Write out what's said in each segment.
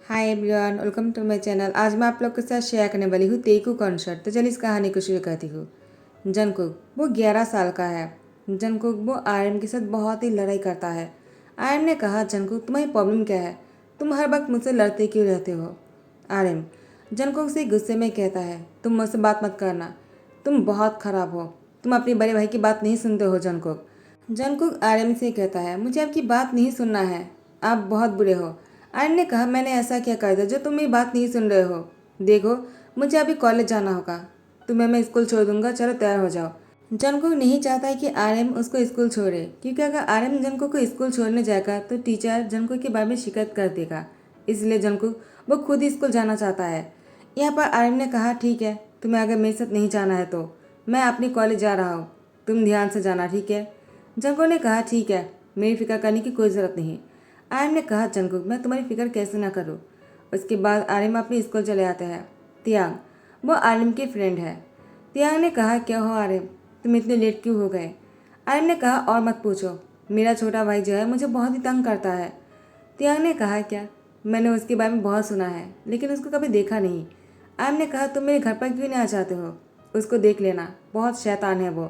Hi everyone, welcome to my channel. आज मैं आप लोग के साथ शेयर करने वाली हूँ तेकू कॉन्सर्ट। तो चलिए इस कहानी को शुरू करती हूँ। जंगकुक वो 11 साल का है। जंगकुक वो आर्यन के साथ बहुत ही लड़ाई करता है। आर्यन ने कहा, जंगकुक तुम्हारी प्रॉब्लम क्या है? तुम हर वक्त मुझसे लड़ते क्यों रहते हो? आर्यन जंगकुक से गुस्से में कहता है, तुम मुझसे बात मत करना, तुम बहुत खराब हो, तुम अपने बड़े भाई की बात नहीं सुनते हो। जंगकुक जंगकुक आर्यन से कहता है, मुझे आपकी बात नहीं सुनना है, आप बहुत बुरे हो। आर्यन ने कहा, मैंने ऐसा क्या कर दिया जो तुम मेरी बात नहीं सुन रहे हो? देखो, मुझे अभी कॉलेज जाना होगा, तुम्हें मैं स्कूल छोड़ दूंगा, चलो तैयार हो जाओ। जंगकुक नहीं चाहता है कि आर्यन उसको स्कूल छोड़े, क्योंकि अगर आर्यन जंगकुक को स्कूल छोड़ने जाएगा तो टीचर जंगकुक के बारे में शिकायत कर देगा। इसलिए जंगकुक वो खुद ही स्कूल जाना चाहता है। यहाँ पर आर्यन ने कहा, ठीक है, तुम्हें अगर मेरे साथ नहीं जाना है तो मैं अपनी कॉलेज जा रहा हूँ, तुम ध्यान से जाना, ठीक है? जंगकुक ने कहा, ठीक है, मेरी फिक्र करने की कोई ज़रूरत नहीं। आर्यन ने कहा, जंगकुक मैं तुम्हारी फिक्र कैसे ना करूँ। उसके बाद आर्यन अपनी स्कूल चले आते हैं। तियांग वो आर्यन की फ्रेंड है। तियांग ने कहा, क्या हो आर्यन, तुम इतने लेट क्यों हो गए? आर्यन ने कहा, और मत पूछो, मेरा छोटा भाई जो है मुझे बहुत ही तंग करता है। तियांग ने कहा, क्या? मैंने उसके बारे में बहुत सुना है, लेकिन उसको कभी देखा नहीं। आर्यन ने कहा, तुम मेरे घर पर क्यों नहीं आ जाते हो? उसको देख लेना, बहुत शैतान है वो।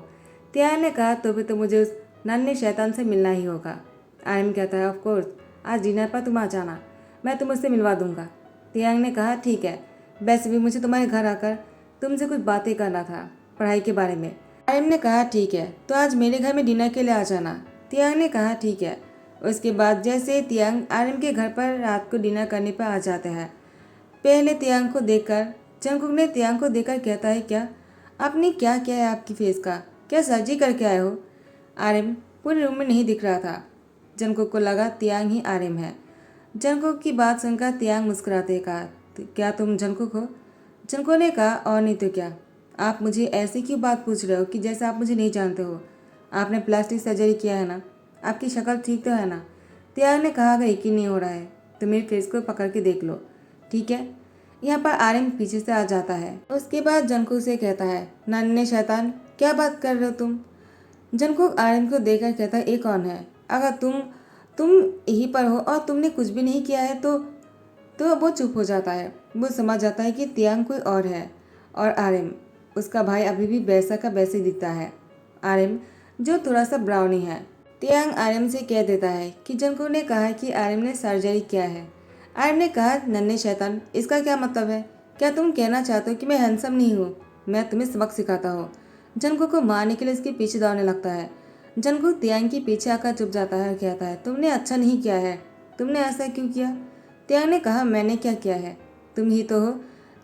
तियांग ने कहा, तो फिर तो मुझे उस नन्हे शैतान से मिलना ही होगा। आर्यन कहता है, ऑफ कोर्स, आज डिनर पर तुम आ जाना, मैं तुम उससे मिलवा दूंगा। तियांग ने कहा, ठीक है, वैसे भी मुझे तुम्हारे घर आकर तुमसे कुछ बातें करना था, पढ़ाई के बारे में। आर्यन ने कहा, ठीक है, तो आज मेरे घर में डिनर के लिए आ जाना। तियांग ने कहा, ठीक है। उसके बाद जैसे तियांग आर्यन के घर पर रात को डिनर करने पर आ जाते हैं, पहले तियांग को देखकर जंगकुक ने तियांग को देखकर कहता है, क्या आपने क्या किया है आपकी फेस का? क्या सर्जरी करके आए हो? आर्यन पूरे रूम में नहीं दिख रहा था। जंगकुक को लगा तियांग ही आर्यन है। जंगकुक की बात सुनकर तियांग मुस्कुराते कहा, क्या तुम जंगकुक हो? जंगकुक ने कहा, और नहीं तो क्या, आप मुझे ऐसी क्यों बात पूछ रहे हो कि जैसे आप मुझे नहीं जानते हो? आपने प्लास्टिक सर्जरी किया है ना, आपकी शक्ल ठीक तो है ना? तियांग ने कहा, अगर यकीन नहीं हो रहा है तो मेरे फेस को पकड़ के देख लो, ठीक है? यहाँ पर आर्यन पीछे से आ जाता है। उसके बाद जंगकुक से कहता है, नन्हे शैतान, क्या बात कर रहे हो तुम? जंगकुक आर्यन को देखकर कहता है, ये कौन है? अगर तुम यहीं पर हो और तुमने कुछ भी नहीं किया है तो वो चुप हो जाता है। वो समझ जाता है कि तियांग कोई और है, और आर्यन उसका भाई अभी भी वैसा का वैसे दिखता है। आर्यन जो थोड़ा सा ब्राउनी है। तियांग आर्यन से कह देता है कि जंगकुक ने कहा है कि आर्यन ने सर्जरी किया है। आर्यन ने कहा, नन्हे शैतान, इसका क्या मतलब है? क्या तुम कहना चाहते हो कि मैं हैंडसम नहीं हूँ? मैं तुम्हें सबक सिखाता हूँ। जंगकुक को मारने के लिए उसके पीछे दौड़ने लगता है। जंगकुक तियांग के पीछे आकर चुप जाता है और कहता है, तुमने अच्छा नहीं किया है, तुमने ऐसा क्यों किया? तियांग ने कहा, मैंने क्या किया है? तुम ही तो हो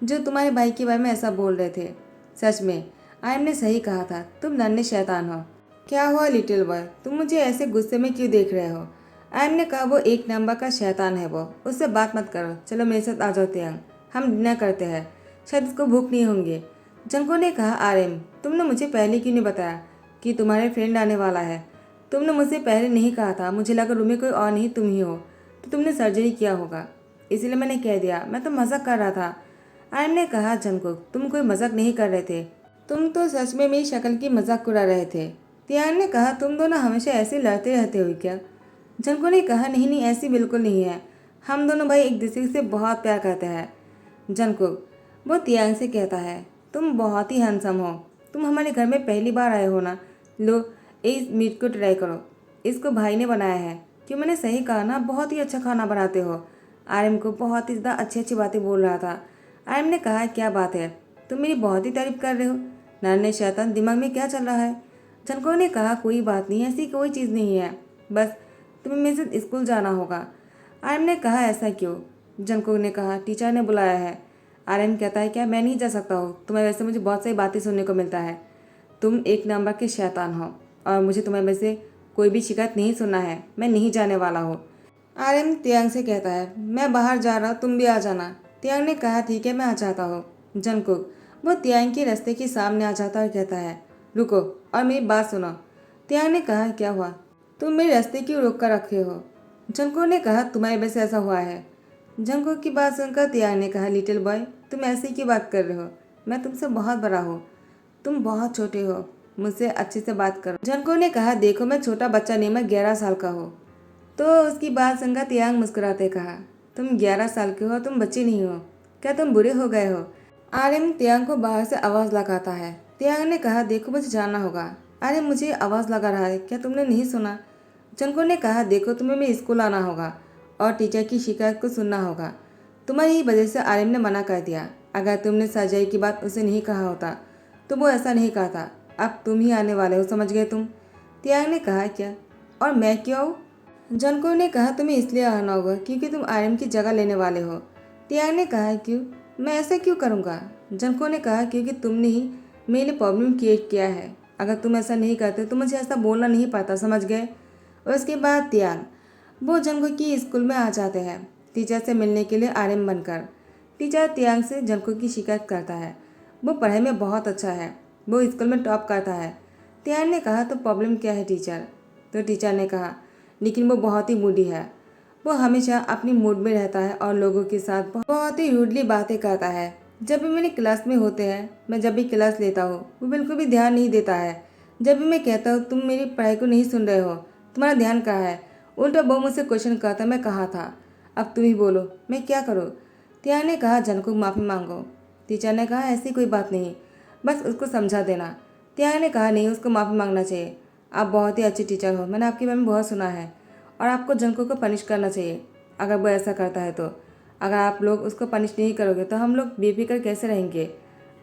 जो तुम्हारे भाई के बारे में ऐसा बोल रहे थे। सच में आर्यन ने सही कहा था, तुम नन्हे शैतान हो। क्या हुआ लिटिल बॉय, तुम मुझे ऐसे गुस्से में क्यों देख रहे हो? आर्यन ने कहा, वो एक नंबर का शैतान है, वो उससे बात मत करो, चलो मेरे साथ आ जाओ तियांग, हम डिनर करते हैं, शायद उसको भूख नहीं होंगी। जंगकुक ने कहा, आर्यन तुमने मुझे पहले क्यों नहीं बताया कि तुम्हारे फ्रेंड आने वाला है? तुमने मुझसे पहले नहीं कहा था, मुझे लगा रूम में कोई और नहीं तुम ही हो, तो तुमने सर्जरी किया होगा, इसीलिए मैंने कह दिया, मैं तो मजाक कर रहा था। आर्यन ने कहा, जंगकुक तुम कोई मजाक नहीं कर रहे थे, तुम तो सच में मेरी शक्ल की मजाक उड़ा रहे थे। तियांग ने कहा, तुम दोनों हमेशा ऐसे लड़ते रहते हो क्या? जंगकुक ने कहा, नहीं नहीं, ऐसी बिल्कुल नहीं है, हम दोनों भाई एक दूसरे से बहुत प्यार करते हैं। जंगकुक वो तियांग से कहता है, तुम बहुत ही हैंडसम हो, तुम हमारे घर में पहली बार आए हो ना, लो इस मीट को ट्राई करो, इसको भाई ने बनाया है। क्यों, मैंने सही कहा ना, बहुत ही अच्छा खाना बनाते हो। आर्यन को बहुत ही ज़्यादा अच्छी अच्छी बातें बोल रहा था। आर्यन ने कहा, क्या बात है, तुम मेरी बहुत ही तारीफ कर रहे हो, नन्हे शैतान, दिमाग में क्या चल रहा है? जंगकुक ने कहा, कोई बात नहीं, ऐसी कोई चीज़ नहीं है, बस तुम्हें मेरे साथ स्कूल जाना होगा। आर्यन ने कहा, ऐसा क्यों? जंगकुक ने कहा, टीचर ने बुलाया है। आर्यन कहता है, क्या मैं नहीं जा सकता हूँ? तुम्हें वैसे मुझे बहुत सारी बातें सुनने को मिलता है, तुम एक नंबर के शैतान हो, और मुझे तुम्हें वैसे कोई भी शिकायत नहीं सुनना है, मैं नहीं जाने वाला हूँ। आर्यन तियांग से कहता है, मैं बाहर जा रहा हूँ, तुम भी आ जाना। तियांग ने कहा, ठीक है, मैं आ जाता हूँ। जंगकुक वो तियांग के रास्ते के सामने आ जाता है और कहता है, रुको और मेरी बात सुनो। तियांग ने कहा, क्या हुआ, तुम मेरे रास्ते क्यों रोक कर रखे हो? जंगकुक ने कहा, तुम्हारी वजह से ऐसा हुआ है। जंगकुक की बात सुनकर तियांग ने कहा, लिटिल बॉय तुम ऐसे ही क्यों बात कर रहे हो, मैं तुमसे बहुत बड़ा हूँ, तुम बहुत छोटे हो, मुझसे अच्छे से बात करो। जंगकुक ने कहा, देखो मैं छोटा बच्चा नहीं, मैं 11 साल का हूँ। तो उसकी बात सुनकर तियांग मुस्कुराते कहा, तुम 11 साल के हो, तुम बच्चे नहीं हो। क्या तुम बुरे हो गए हो? आर्यन तियांग को बाहर से आवाज़ लगाता है। तियांग ने कहा, देखो मुझे जाना होगा। आर्यन, मुझे आवाज़ लगा रहा है, क्या तुमने नहीं सुना? जनको ने कहा, देखो तुम्हें मैं स्कूल आना होगा और टीचर की शिकायत को सुनना होगा। तुम्हारी ही वजह से आर्यन ने मना कर दिया। अगर तुमने सजाई की बात उसे नहीं कहा होता तो वो ऐसा नहीं कहता। अब तुम ही आने वाले हो, समझ गए तुम? तियांग ने कहा, क्या? और मैं क्यों आऊँ? जनको ने कहा, तुम्हें इसलिए आना होगा क्योंकि तुम आर्यन की जगह लेने वाले हो। तियांग ने कहा, क्यों? मैं ऐसा क्यों करूँगा? जनको ने कहा, क्योंकि तुमने ही मेरे लिए प्रॉब्लम क्रिएट किया है। अगर तुम ऐसा नहीं करते तो मुझे ऐसा बोलना नहीं पड़ता, समझ गए? और उसके बाद तियांग वो जनको की स्कूल में आ जाते हैं टीचर से मिलने के लिए आर्यन बनकर। टीचर तियांग से जनको की शिकायत करता है। वो पढ़ाई में बहुत अच्छा है, वो स्कूल में टॉप करता है। तियांग ने कहा, तो प्रॉब्लम क्या है टीचर? तो टीचर ने कहा, लेकिन वो बहुत ही मूडी है। वो हमेशा अपनी मूड में रहता है और लोगों के साथ बहुत ही रूडली बातें करता है। जब भी मेरी क्लास में होते हैं, मैं जब भी क्लास लेता हूँ, वो बिल्कुल भी ध्यान नहीं देता है। जब भी मैं कहता हूँ तुम मेरी पढ़ाई को नहीं सुन रहे हो, तुम्हारा ध्यान कहाँ है, उल्टा वो मुझसे क्वेश्चन करता, मैं कहाँ था? अब तुम ही बोलो, मैं क्या करूँ? तियांग ने कहा, जनको माफ़ी मांगो। टीचर ने कहा, ऐसी कोई बात नहीं, बस उसको समझा देना। तियांग ने कहा, नहीं, उसको माफ़ी मांगना चाहिए। आप बहुत ही अच्छे टीचर हो, मैंने आपके बारे में बहुत सुना है और आपको जनको को पनिश करना चाहिए अगर वो ऐसा करता है तो। अगर आप लोग उसको पनिश नहीं करोगे तो हम लोग बेफिक्र कैसे रहेंगे?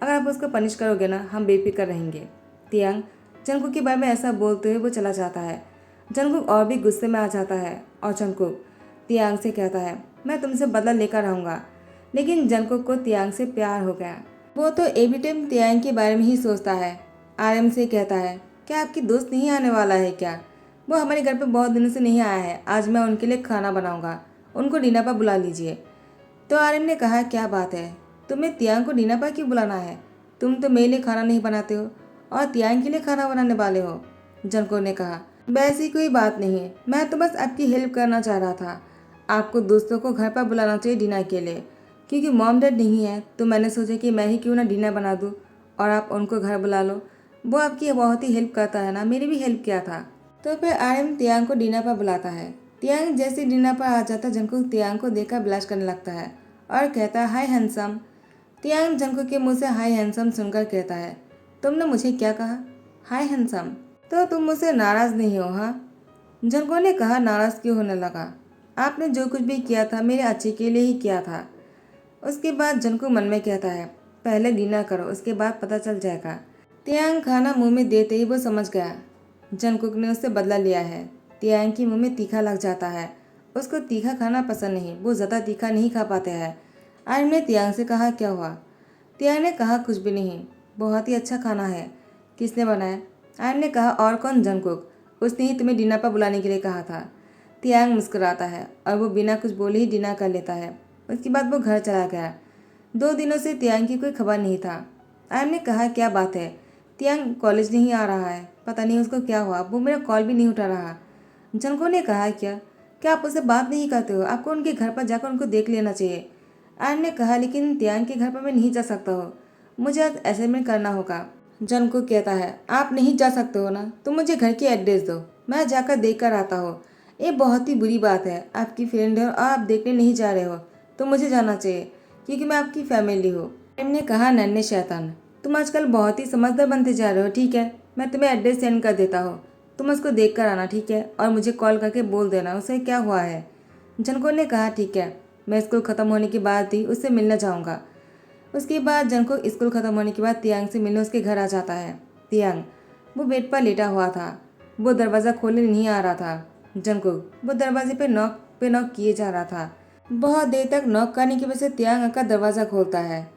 अगर आप उसको पनिश करोगे ना, हम बेफिक्र रहेंगे। तियांग जंगकुक के बारे में ऐसा बोलते हुए वो चला जाता है। जंगकुक और भी गुस्से में आ जाता है और जंगकुक तियांग से कहता है, मैं तुमसे बदला लेकर रहूँगा। लेकिन जंगकुक को तियांग से प्यार हो गया। वो तो एवरी टाइम तियांग के बारे में ही सोचता है। आर्यन से कहता है, क्या आपकी दोस्त नहीं आने वाला है क्या? वो हमारे घर पे बहुत दिनों से नहीं आया है, आज मैं उनके लिए खाना बनाऊंगा, उनको डिनर पर बुला लीजिए। तो आर्यन ने कहा, क्या बात है, तुम्हें तियांग को डिनर पर क्यों बुलाना है? तुम तो मेरे लिए खाना नहीं बनाते हो और तियांग के लिए खाना बनाने वाले हो। जंको ने कहा, वैसी कोई बात नहीं है, मैं तो बस आपकी हेल्प करना चाह रहा था। आपको दोस्तों को घर पर बुलाना चाहिए डिनर के लिए, क्योंकि मॉम डैड नहीं है तो मैंने सोचा कि मैं ही क्यों ना डिनर बना दूँ और आप उनको घर बुला लो। वो आपकी बहुत ही हेल्प करता है ना, मेरी भी हेल्प किया था। तो फिर आर्यन तियांग को डिनर पर बुलाता है। तियांग जैसे डिनर पर आ जाता, जंकुक तियांग को देखकर ब्लश करने लगता है और कहता है, हाय हैंडसम। तियांग जंकुक के मुंह से हाय हैंडसम सुनकर कहता है, तुमने मुझे क्या कहा? हाय हैंडसम? तो तुम मुझसे नाराज नहीं हो? हाँ। जंकुक ने कहा, नाराज क्यों होने लगा? आपने जो कुछ भी किया था मेरे अच्छे के लिए ही किया था। उसके बाद जंकुक मन में कहता है, पहले डिनर करो, उसके बाद पता चल जाएगा। तियांग खाना मुंह में देते ही वो समझ गया जंकुक ने उससे बदला लिया है। तियांग की मुंह में तीखा लग जाता है। उसको तीखा खाना पसंद नहीं, वो ज़्यादा तीखा नहीं खा पाते हैं। आर्यन ने तियांग से कहा, क्या हुआ? तियांग ने कहा, कुछ भी नहीं, बहुत ही अच्छा खाना है। किसने बनाया? आर्यन ने कहा, और कौन? जंकुक, उसने ही तुम्हें डिनर पर बुलाने के लिए कहा था। तियांग मुस्कुराता है और वो बिना कुछ बोले ही डिनर कर लेता है। उसके बाद वो घर चला गया। 2 दिनों से तियांग की कोई खबर नहीं था। आर्यन ने कहा, क्या बात है, तियांग कॉलेज नहीं आ रहा है, पता नहीं उसको क्या हुआ, वो मेरा कॉल भी नहीं उठा रहा। जंको ने कहा, क्या क्या आप उससे बात नहीं करते हो? आपको उनके घर पर जाकर उनको देख लेना चाहिए। आर्यन ने कहा, लेकिन तियांग के घर पर मैं नहीं जा सकता हूँ, मुझे आज असाइनमेंट करना होगा। जंको कहता है, आप नहीं जा सकते हो ना, तो मुझे घर की एड्रेस दो, मैं जाकर देख कर आता हूँ। ये बहुत ही बुरी बात है, आपकी फ्रेंड है और आप देखने नहीं जा रहे हो तो मुझे जाना चाहिए क्योंकि मैं आपकी फैमिली हूँ। आर्यन ने कहा, नन्हे शैतान, तुम आजकल बहुत ही समझदार बनते जा रहे हो। ठीक है, मैं तुम्हें एड्रेस सेंड कर देता हूँ, तुम उसको देख कर आना, ठीक है, और मुझे कॉल करके बोल देना उसे क्या हुआ है। जनको ने कहा, ठीक है, मैं स्कूल ख़त्म होने के बाद ही उससे मिलने जाऊँगा। उसके बाद जनको स्कूल ख़त्म होने के बाद तियांग से मिलने उसके घर आ जाता है। तियांग वो बेड पर लेटा हुआ था, वो दरवाज़ा खोलने नहीं आ रहा था। जनको वो दरवाजे पे नॉक किए जा रहा था। बहुत देर तक नॉक करने की वजह से तियांग आकर दरवाज़ा खोलता है।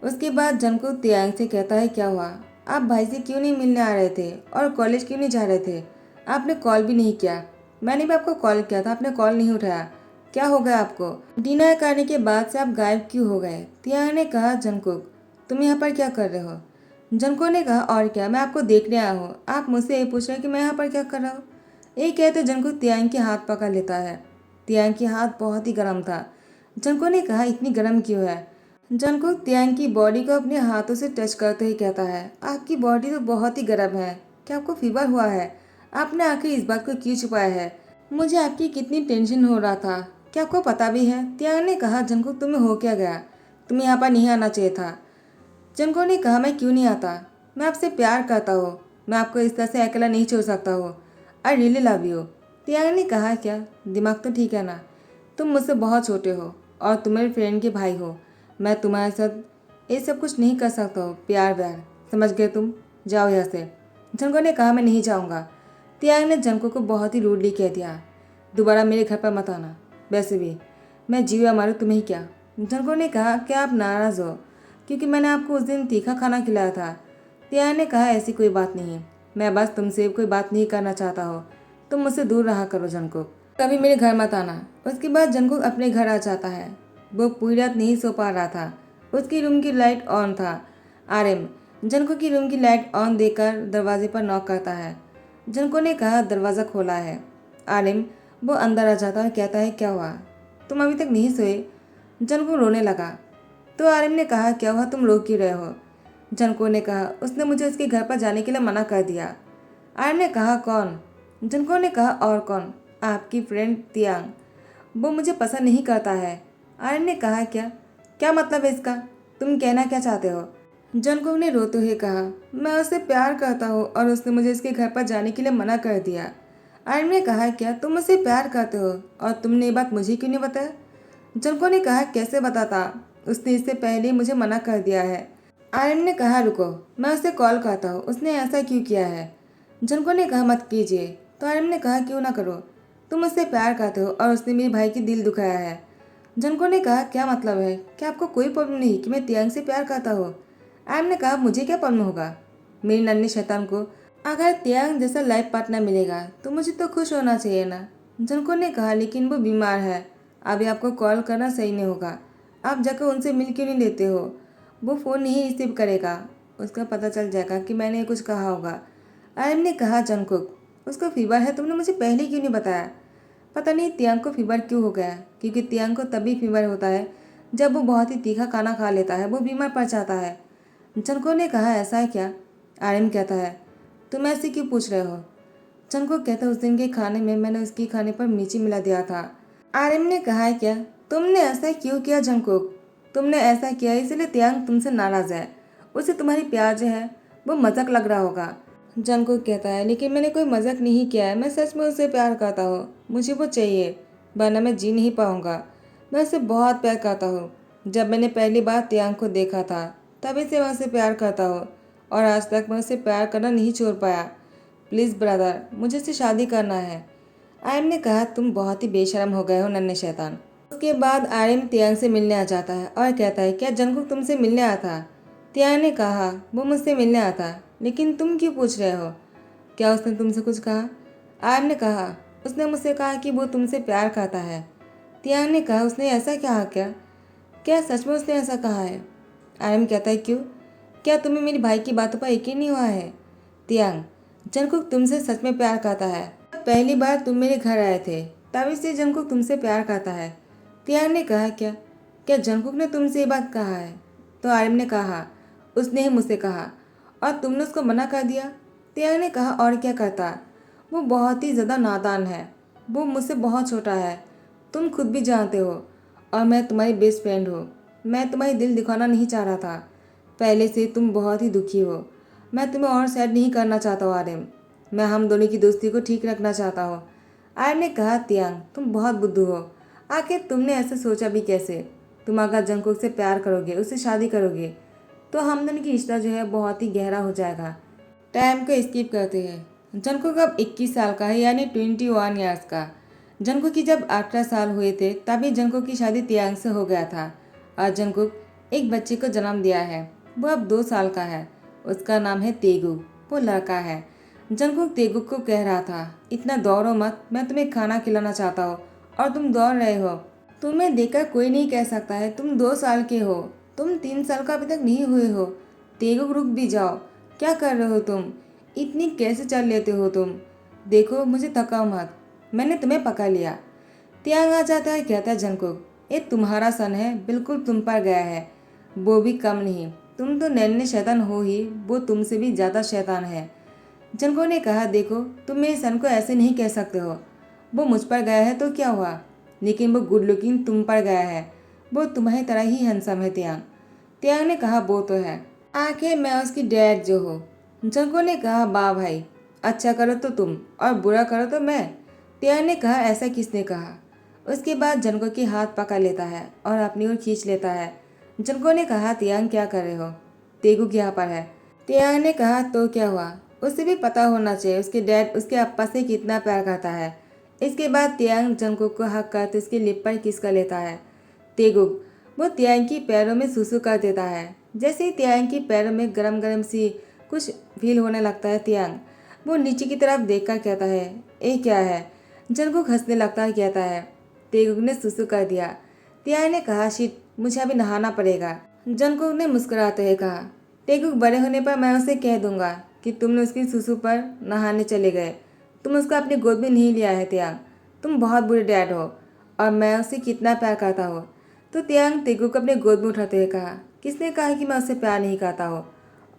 उसके बाद जंकुक तियांग से कहता है, क्या हुआ, आप भाई से क्यों नहीं मिलने आ रहे थे और कॉलेज क्यों नहीं जा रहे थे? आपने कॉल भी नहीं किया, मैंने भी आपको कॉल किया था, आपने कॉल नहीं उठाया, क्या हो गया आपको? डिनर करने के बाद से आप गायब क्यों हो गए? तियांग ने कहा, जंकुक तुम यहाँ पर क्या कर रहे हो? जंकुक ने कहा, और क्या, मैं आपको देखने आया हूँ, आप मुझसे ये पूछ रहे हैं कि मैं यहाँ पर क्या कर रहा हूँ? ये कहते जंकुक तियांग के हाथ पकड़ लेता है। तियांग के हाथ बहुत ही गर्म था। जंकुक ने कहा, इतनी गर्म क्यों है? जंकुक तियांग की बॉडी को अपने हाथों से टच करते ही कहता है, आपकी बॉडी तो बहुत ही गर्म है, क्या आपको फीवर हुआ है? आपने आखिर इस बात को क्यों छुपाया है? मुझे आपकी कितनी टेंशन हो रहा था क्या आपको पता भी है? तियांग ने कहा, जंगकुक तुम्हें हो क्या गया? तुम्हें यहाँ पर नहीं आना चाहिए था। जंगकुक ने कहा, मैं क्यों नहीं आता? मैं आपसे प्यार करता हूँ, मैं आपको इस तरह से अकेला नहीं छोड़ सकता हूँ। I really love you. Tiyang ने कहा, क्या दिमाग तो ठीक है ना? तुम मुझसे बहुत छोटे हो और तुम मेरे फ्रेंड के भाई हो। मैं तुम्हारे साथ ये सब कुछ नहीं कर सकता हूँ, प्यार व्यार, समझ गए तुम? जाओ यहाँ से। जंगकुक ने कहा, मैं नहीं जाऊँगा। तियांग ने जंगकुक को बहुत ही रूडली कह दिया, दोबारा मेरे घर पर मत आना। वैसे भी मैं जीव या मारूं तुम्हें ही क्या? जंगकुक ने कहा, क्या आप नाराज़ हो क्योंकि मैंने आपको उस दिन तीखा खाना खिलाया था? तियांग ने कहा, ऐसी कोई बात नहीं, मैं बस तुमसे कोई बात नहीं करना चाहता हो। तुम मुझसे दूर रहा करो जंगकुक, कभी मेरे घर मत आना। उसके बाद जंगकुक अपने घर आ जाता है। वो पूरी रात नहीं सो पा रहा था। उसकी रूम की लाइट ऑन था। आर्यन जंगकुक की रूम की लाइट ऑन देखकर दरवाजे पर नॉक करता है। जंगकुक ने कहा, दरवाज़ा खोला है। आर्यन वो अंदर आ जाता है और कहता है, क्या हुआ, तुम अभी तक नहीं सोए? जंगकुक रोने लगा। तो आर्यन ने कहा, क्या हुआ, तुम रो क्यों रहे हो? जंगकुक ने कहा, उसने मुझे उसके घर पर जाने के लिए मना कर दिया। आर्यन ने कहा, कौन? जंगकुक ने कहा, और कौन, आपकी फ्रेंड तियांग। वो मुझे पसंद नहीं करता है। आर्यन ने कहा, क्या क्या मतलब है इसका? तुम कहना क्या चाहते हो? जंगकुक ने रोते हुए कहा, मैं उससे प्यार करता हूँ और उसने मुझे इसके घर पर जाने के लिए मना कर दिया। आर्यन ने कहा, क्या तुम मुझसे प्यार करते हो और तुमने ये बात मुझे क्यों नहीं बताया? जंगकुक ने कहा, कैसे बताता, उसने इससे पहले ही मुझे मना कर दिया है। आर्यन ने कहा, रुको, मैं उसे कॉल करता हूँ, उसने ऐसा क्यों किया है? जंगकुक ने कहा, मत कीजिए। तो आर्यन ने कहा, क्यों ना करो, तुम उससे प्यार करते हो और उसने मेरे भाई की दिल दुखाया है। जंगकुक ने कहा, क्या मतलब है? क्या आपको कोई प्रॉब्लम नहीं कि मैं तियांग से प्यार करता हूँ? आर्यन ने कहा, मुझे क्या प्रॉब्लम होगा? मेरी नन्ही शैतान को अगर तियांग जैसा लाइफ पार्टनर मिलेगा तो मुझे तो खुश होना चाहिए ना। जंगकुक ने कहा, लेकिन वो बीमार है, अभी आपको कॉल करना सही नहीं होगा। आप जाकर उनसे मिल क्यों नहीं लेते हो? वो फ़ोन नहीं रिसीव करेगा, उसका पता चल जाएगा कि मैंने कुछ कहा होगा। आर्यन ने कहा, जंगकुक उसको फीवर है, तुमने मुझे पहले क्यों नहीं बताया? पता नहीं तियांग को फीवर क्यों हो गया, क्योंकि तियांग को तभी फीवर होता है जब वो बहुत ही तीखा खाना खा लेता है, वो बीमार पड़ जाता है। जंगकुक ने कहा, ऐसा है क्या? आर्यन कहता है, तुम ऐसे क्यों पूछ रहे हो? जंगकुक कहता है, उस दिन के खाने में मैंने उसके खाने पर मिर्ची मिला दिया था। आर्यन ने कहा, क्या तुमने ऐसा क्यों किया जंगकुक? तुमने ऐसा किया इसलिए तियांग तुमसे नाराज़ है, उसे तुम्हारी प्यार जो है वो मजाक लग रहा होगा। जंगकुक कहता है, लेकिन मैंने कोई मजाक नहीं किया है, मैं सच में उससे प्यार करता हूँ, मुझे वो चाहिए, वरना मैं जी नहीं पाऊंगा। मैं उससे बहुत प्यार करता हूँ। जब मैंने पहली बार तियांग को देखा था तभी से मैं उससे प्यार करता हूँ और आज तक मैं उससे प्यार करना नहीं छोड़ पाया। प्लीज़ ब्रदर, मुझे उससे शादी करना है। आर्यन ने कहा, तुम बहुत ही बेशर्म हो गए हो नन्हे शैतान। उसके बाद आर्यन तियांग से मिलने आ जाता है और कहता है, क्या जंगकुक तुमसे मिलने आया था? तियांग ने कहा, वो मुझसे मिलने आया था, लेकिन तुम क्यों पूछ रहे हो? क्या उसने तुमसे कुछ कहा? आर्यन ने कहा, उसने मुझसे कहा कि वो तुमसे प्यार करता है। तियांग ने कहा, उसने ऐसा कहा क्या? क्या सच में उसने ऐसा कहा है? आर्यन कहता है, क्यों, क्या तुम्हें मेरे भाई की बातों पर यकीन नहीं हुआ है? तियांग, जंगकुक तुमसे सच में प्यार करता है। पहली बार तुम मेरे घर आए थे तभी से जंगकुक तुमसे प्यार करता है। तियांग ने कहा, क्या क्या जंगकुक ने तुमसे ये बात कहा है? तो आर्यन ने कहा, उसने ही मुझसे कहा और तुमने उसको मना कर दिया। तियांग ने कहा, और क्या करता, वो बहुत ही ज़्यादा नादान है, वो मुझसे बहुत छोटा है, तुम खुद भी जानते हो, और मैं तुम्हारी बेस्ट फ्रेंड हूँ। मैं तुम्हारी दिल दिखाना नहीं चाह रहा था, पहले से तुम बहुत ही दुखी हो, मैं तुम्हें और सैड नहीं करना चाहता हूँ आर्यन, मैं हम दोनों की दोस्ती को ठीक रखना चाहता हूँ। आर्यन ने कहा, तियांग तुम बहुत बुद्धू हो, आखिर तुमने ऐसे सोचा भी कैसे? तुम अगर जंगकुक से प्यार करोगे, उससे शादी करोगे, तो हम दोनों की रिश्ता जो है बहुत ही गहरा हो जाएगा। टाइम को स्किप करते हैं। जंगकुक अब 21 साल का है, यानी 21 ईयर्स का। जंगकुक की जब 18 साल हुए थे तभी जंगकुक की शादी तियांग से हो गया था और जंगकुक एक बच्चे को जन्म दिया है। वो अब 2 साल का है, उसका नाम है तेगु, वो लड़का है। जंगकुक तेगुक को कह रहा था, इतना दौड़ो मत, मैं तुम्हें खाना खिलाना चाहता हूँ और तुम दौड़ रहे हो। तुम्हें देखकर कोई नहीं कह सकता है तुम 2 साल के हो, तुम 3 साल का अभी तक नहीं हुए हो। तेगुक रुक भी जाओ, क्या कर रहे हो तुम, इतनी कैसे चल लेते हो तुम? देखो मुझे थकाओ मत, मैंने तुम्हें पकड़ लिया। तियांग आ जाता है, कहता है, जंगकुक ये तुम्हारा सन है, बिल्कुल तुम पर गया है, वो भी कम नहीं, तुम तो नन्हे शैतान हो ही, वो तुमसे भी ज़्यादा शैतान है। जंगकुक ने कहा, देखो तुम मेरे सन को ऐसे नहीं कह सकते हो, वो मुझ पर गया है तो क्या हुआ, लेकिन वो गुड लुकिंग तुम पर गया है। वो तुम्हारी तरह ही हैंडसम है तियांग। तियांग ने कहा वो तो है, आखिर मैं उसकी डैड जो हो। जंको ने कहा वाह भाई, अच्छा करो तो तुम और बुरा करो तो मैं। तियांग ने कहा ऐसा किसने कहा। उसके बाद जंको की हाथ पकड़ लेता है और अपनी ओर खींच लेता है। जंको ने कहा तियांग क्या कर रहे हो, तेगुक यहाँ पर है। तियांग ने कहा तो क्या हुआ, उसे भी पता होना चाहिए उसके डैड उसके अप्पा से कितना प्यार करता है। इसके बाद तियांग जंकुक को हक करते उसके लिप पर किस कर लेता है। तेगुक वो तियांग की पैरों में सुसु कर देता है। जैसे ही तियांग की पैरों में गरम गरम सी कुछ फील होने लगता है, तियांग वो नीचे की तरफ देखकर कहता है ये क्या है। जंकुक हंसने लगता है, कहता है तेगुक ने सुसु कर दिया। तियांग ने कहा शिट, मुझे अभी नहाना पड़ेगा। जंकुक ने मुस्कुराते हुए कहा तेगुक बड़े होने पर मैं उसे कह दूंगा कि तुमने उसकी सुसु पर नहाने चले गए। तुम उसको अपनी गोद में नहीं लिया है तियांग, तुम बहुत बुरे डैड हो और मैं उसे कितना प्यार करता हूँ। तो तियांग तेगुक को अपने गोद में उठाते हुए कहा किसने कहा कि मैं उससे प्यार नहीं करता हूँ,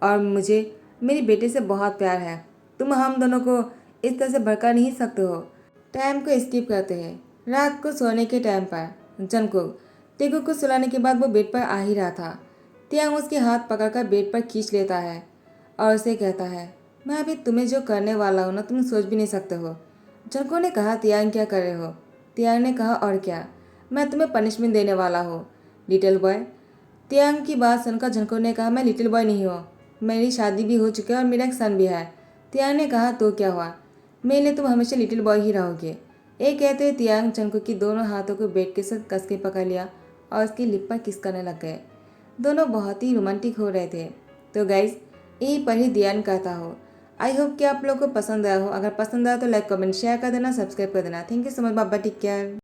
और मुझे मेरी बेटे से बहुत प्यार है। तुम हम दोनों को इस तरह से भड़का नहीं सकते हो। टाइम को स्किप करते हैं। रात को सोने के टाइम पर जंकुक तेगुक को सुलाने के बाद वो बेड पर आ ही रहा था। तियांग उसके हाथ पकड़कर बेड पर खींच लेता है और उसे कहता है मैं अभी तुम्हें जो करने वाला हूँ ना, तुम सोच भी नहीं सकते हो। जंको ने कहा तियांग क्या कर रहे हो। तियांग ने कहा और क्या, मैं तुम्हें पनिशमेंट देने वाला हूँ लिटिल बॉय। तियांग की बात सुनकर जंको ने कहा मैं लिटिल बॉय नहीं हूँ, मेरी शादी भी हो चुकी है और मेरा एक सन भी है। तियांग ने कहा तो क्या हुआ, मेरे लिए तुम हमेशा लिटिल बॉय ही रहोगे। ये कहते हुए तियांग जंको की दोनों हाथों को बेड के साथ कस के पकड़ लिया और उसकी लिप पर किस करने लग गए। दोनों बहुत ही रोमांटिक हो रहे थे। तो गाइज यही पर ही ध्यान कहता हो। आई होप कि आप लोगों को पसंद आया हो। अगर पसंद आया तो लाइक कमेंट शेयर कर देना, सब्सक्राइब कर देना। थैंक यू सो मच, बाबा, टेक केयर।